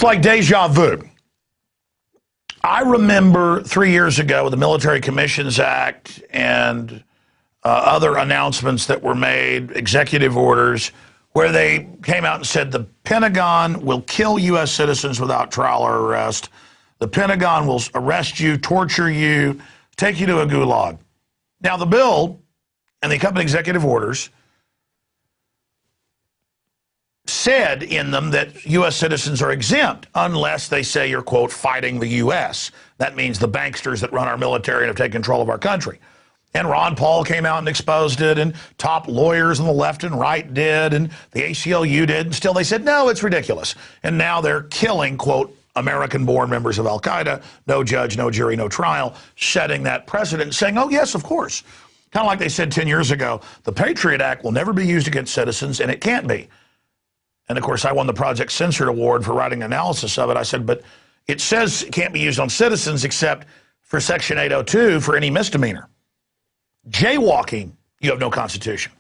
It's like deja vu. I remember 3 years ago with the Military Commissions Act and other announcements that were made, executive orders, where they came out and said the Pentagon will kill U.S. citizens without trial or arrest. The Pentagon will arrest you, torture you, take you to a gulag. Now, the bill and the accompanying executive orders said in them that U.S. citizens are exempt unless they say you're, quote, fighting the U.S. That means the banksters that run our military and have taken control of our country. And Ron Paul came out and exposed it, and top lawyers on the left and right did, and the ACLU did, and still they said, no, it's ridiculous. And now they're killing, quote, American-born members of al-Qaeda, no judge, no jury, no trial, setting that precedent, saying, oh, yes, of course. Kind of like they said 10 years ago, the Patriot Act will never be used against citizens, and it can't be. And, of course, I won the Project Censored Award for writing analysis of it. I said, but it says it can't be used on citizens except for Section 802 for any misdemeanor. Jaywalking, you have no constitution.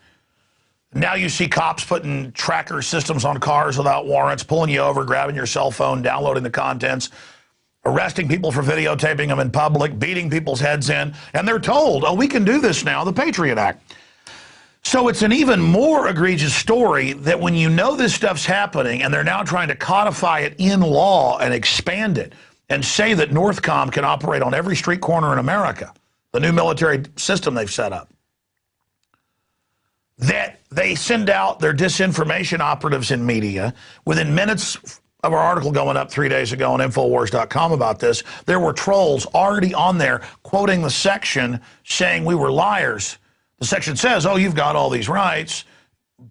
Now you see cops putting tracker systems on cars without warrants, pulling you over, grabbing your cell phone, downloading the contents, arresting people for videotaping them in public, beating people's heads in, and they're told, oh, we can do this now, the Patriot Act. So it's an even more egregious story that when you know this stuff's happening and they're now trying to codify it in law and expand it and say that Northcom can operate on every street corner in America, the new military system they've set up, that they send out their disinformation operatives in media. Within minutes of our article going up 3 days ago on Infowars.com about this, there were trolls already on there quoting the section saying we were liars. The section says, oh, you've got all these rights,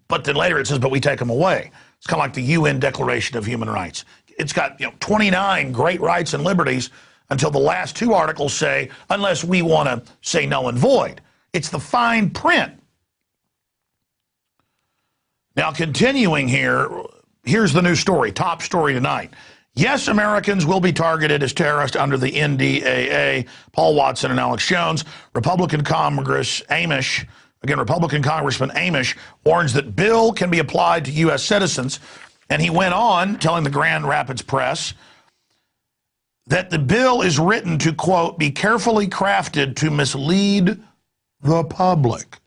but then later it says, but we take them away. It's kind of like the UN Declaration of Human Rights. It's got 29 great rights and liberties until the last two articles say, unless we want to say null and void. It's the fine print. Now, continuing here, here's the new story, top story tonight. Yes, Americans will be targeted as terrorists under the NDAA. Paul Watson and Alex Jones. Republican Congressman Amish warns that bill can be applied to U.S. citizens. And he went on telling the Grand Rapids Press that the bill is written to, quote, be carefully crafted to mislead the public.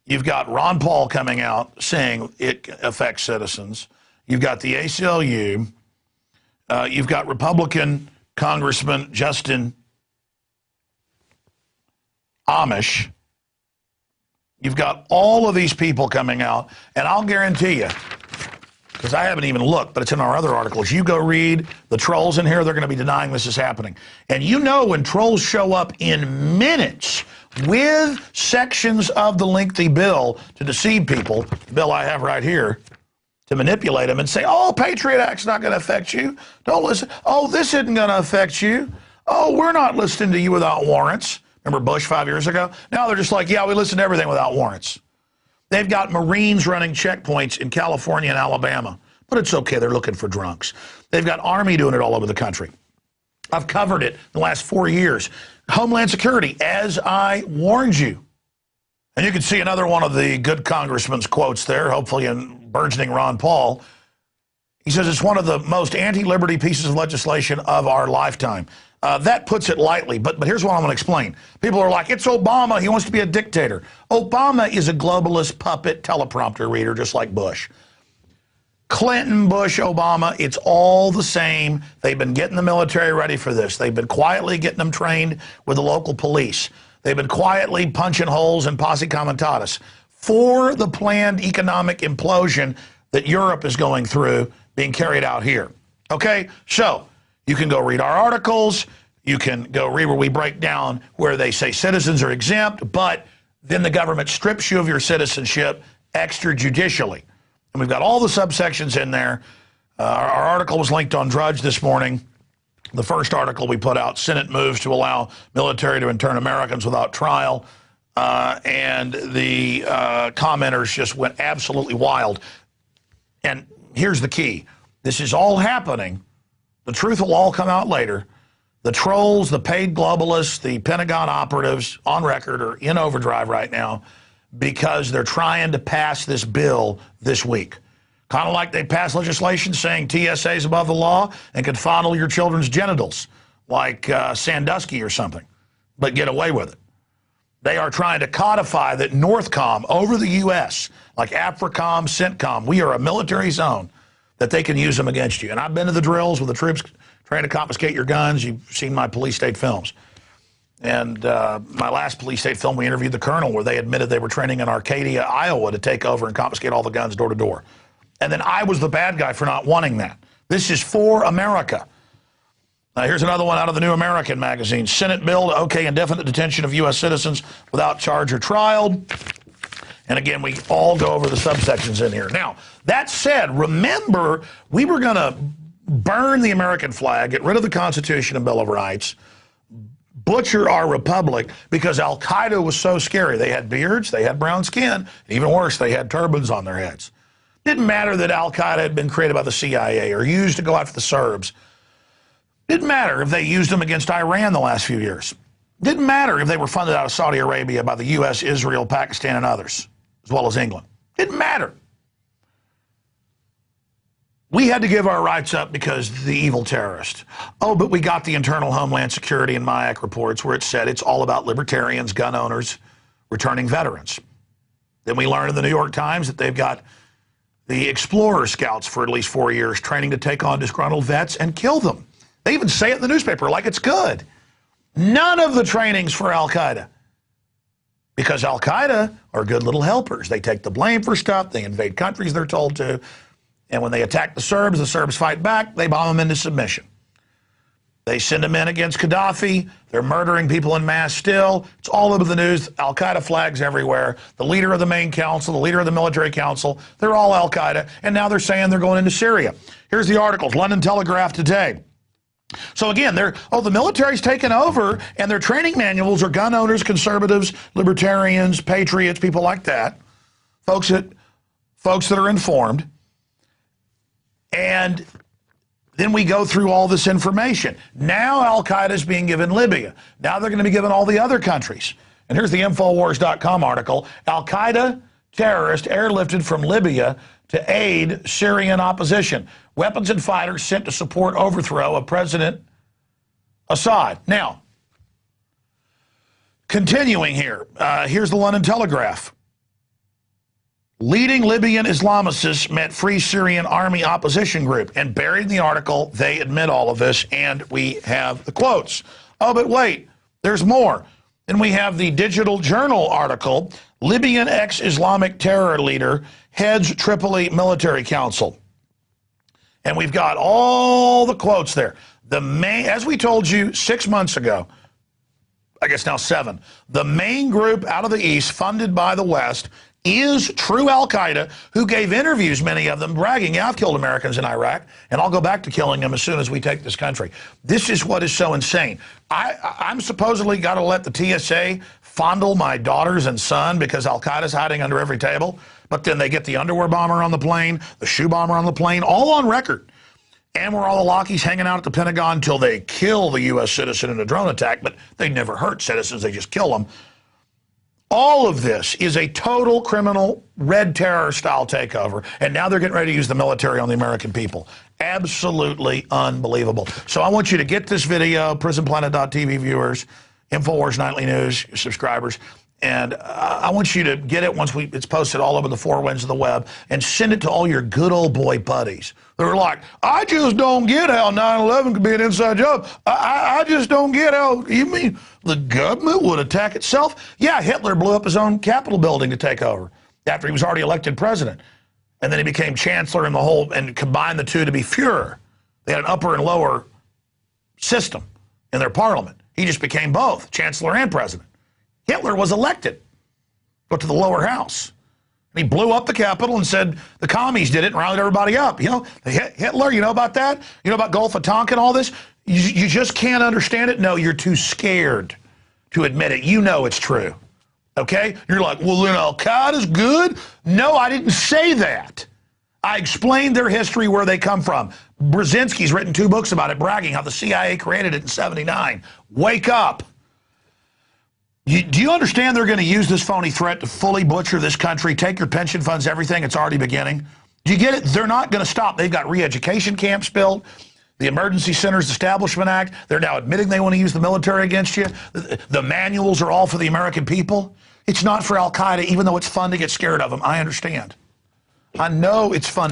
You've got Ron Paul coming out saying it affects citizens. You've got the ACLU. You've got Republican Congressman Justin Amish. You've got all of these people coming out, and I'll guarantee you, because I haven't even looked, but it's in our other articles. You go read the trolls in here, they're going to be denying this is happening. And you know when trolls show up in minutes with sections of the lengthy bill to deceive people, the bill I have right here, to manipulate them and say, oh, Patriot Act's not going to affect you. Don't listen. Oh, this isn't going to affect you. Oh, we're not listening to you without warrants. Remember Bush 5 years ago? Now they're just like, yeah, we listen to everything without warrants. They've got Marines running checkpoints in California and Alabama, but it's okay. They're looking for drunks. They've got Army doing it all over the country. I've covered it in the last 4 years. Homeland Security, as I warned you. And you can see another one of the good congressman's quotes there, hopefully in burgeoning Ron Paul. He says it's one of the most anti-liberty pieces of legislation of our lifetime. That puts it lightly, but here's what I'm going to explain. People are like, it's Obama, he wants to be a dictator. Obama is a globalist puppet teleprompter reader, just like Bush. Clinton, Bush, Obama, it's all the same. They've been getting the military ready for this. They've been quietly getting them trained with the local police. They've been quietly punching holes in posse comitatus for the planned economic implosion that Europe is going through being carried out here. Okay, so you can go read our articles. You can go read where we break down where they say citizens are exempt, but then the government strips you of your citizenship extrajudicially. And we've got all the subsections in there. Our article was linked on Drudge this morning. The first article we put out, Senate moves to allow military to intern Americans without trial. And the commenters just went absolutely wild. And here's the key. This is all happening. The truth will all come out later. The trolls, the paid globalists, the Pentagon operatives on record are in overdrive right now because they're trying to pass this bill this week. Kind of like they passed legislation saying TSA is above the law and could fondle your children's genitals like Sandusky or something, but get away with it. They are trying to codify that Northcom over the U.S., like AFRICOM, CENTCOM, we are a military zone, that they can use them against you. And I've been to the drills with the troops trying to confiscate your guns. You've seen my police state films. And my last police state film, we interviewed the colonel where they admitted they were training in Arcadia, Iowa to take over and confiscate all the guns door to door. And then I was the bad guy for not wanting that. This is for America. Now, here's another one out of the New American magazine. Senate bill to okay indefinite detention of U.S. citizens without charge or trial. And again, we all go over the subsections in here. Now, that said, remember, we were going to burn the American flag, get rid of the Constitution and Bill of Rights, butcher our republic because Al-Qaeda was so scary. They had beards, they had brown skin, and even worse, they had turbans on their heads. Didn't matter that Al-Qaeda had been created by the CIA or used to go after the Serbs. Didn't matter if they used them against Iran the last few years. Didn't matter if they were funded out of Saudi Arabia by the U.S., Israel, Pakistan, and others, as well as England. Didn't matter. We had to give our rights up because of the evil terrorist. Oh, but we got the Internal Homeland Security and MIAC reports where it said it's all about libertarians, gun owners, returning veterans. Then we learned in the New York Times that they've got the Explorer Scouts for at least 4 years training to take on disgruntled vets and kill them. They even say it in the newspaper like it's good. None of the training's for Al-Qaeda. Because Al-Qaeda are good little helpers. They take the blame for stuff. They invade countries they're told to. And when they attack the Serbs fight back. They bomb them into submission. They send them in against Gaddafi. They're murdering people in mass still. It's all over the news. Al-Qaeda flags everywhere. The leader of the main council, the leader of the military council, they're all Al-Qaeda. And now they're saying they're going into Syria. Here's the articles. London Telegraph today. So again, the military's taken over, and their training manuals are gun owners, conservatives, libertarians, patriots, people like that, folks that are informed. And then we go through all this information. Now Al-Qaeda is being given Libya. Now they're going to be given all the other countries. And here's the Infowars.com article. Al-Qaeda terrorist airlifted from Libya to aid Syrian opposition. Weapons and fighters sent to support overthrow of President Assad. Now, continuing here, here's the London Telegraph. Leading Libyan Islamicists met Free Syrian Army opposition group. And buried in the article, they admit all of this, and we have the quotes. Oh, but wait, there's more. Then we have the Digital Journal article. Libyan ex-Islamic terror leader heads Tripoli Military Council. And we've got all the quotes there. As we told you 6 months ago, I guess now 7, the main group out of the East funded by the West is true Al-Qaeda, who gave interviews, many of them, bragging, yeah, I've killed Americans in Iraq, and I'll go back to killing them as soon as we take this country. This is what is so insane. I'm supposedly got to let the TSA fondle my daughters and son because Al-Qaeda's hiding under every table, but then they get the underwear bomber on the plane, the shoe bomber on the plane, all on record. And we're all the lockies hanging out at the Pentagon until they kill the U.S. citizen in a drone attack, but they never hurt citizens, they just kill them. All of this is a total criminal red terror style takeover, and now they're getting ready to use the military on the American people. Absolutely unbelievable. So I want you to get this video, prisonplanet.tv viewers, InfoWars Nightly News subscribers, and I want you to get it once it's posted all over the four winds of the web, and send it to all your good old boy buddies. They're like, I just don't get how 9/11 could be an inside job. I just don't get how, you mean the government would attack itself? Yeah, Hitler blew up his own Capitol building to take over after he was already elected president. And then he became chancellor and combined the two to be Führer. They had an upper and lower system in their parliament. He just became both, chancellor and president. Hitler was elected, go to the lower house. And he blew up the Capitol and said the commies did it and rallied everybody up. You know, Hitler, you know about that? You know about Gulf of Tonkin, all this? You just can't understand it? No, you're too scared to admit it. You know it's true, okay? You're like, well, then Al-Qaeda's good? No, I didn't say that. I explained their history, where they come from. Brzezinski's written 2 books about it, bragging how the CIA created it in '79. Wake up. Do you understand they're going to use this phony threat to fully butcher this country, take your pension funds, everything? It's already beginning. Do you get it? They're not going to stop. They've got re-education camps built. The Emergency Centers Establishment Act, they're now admitting they want to use the military against you. The manuals are all for the American people. It's not for Al-Qaeda, even though it's fun to get scared of them. I understand. I know it's fun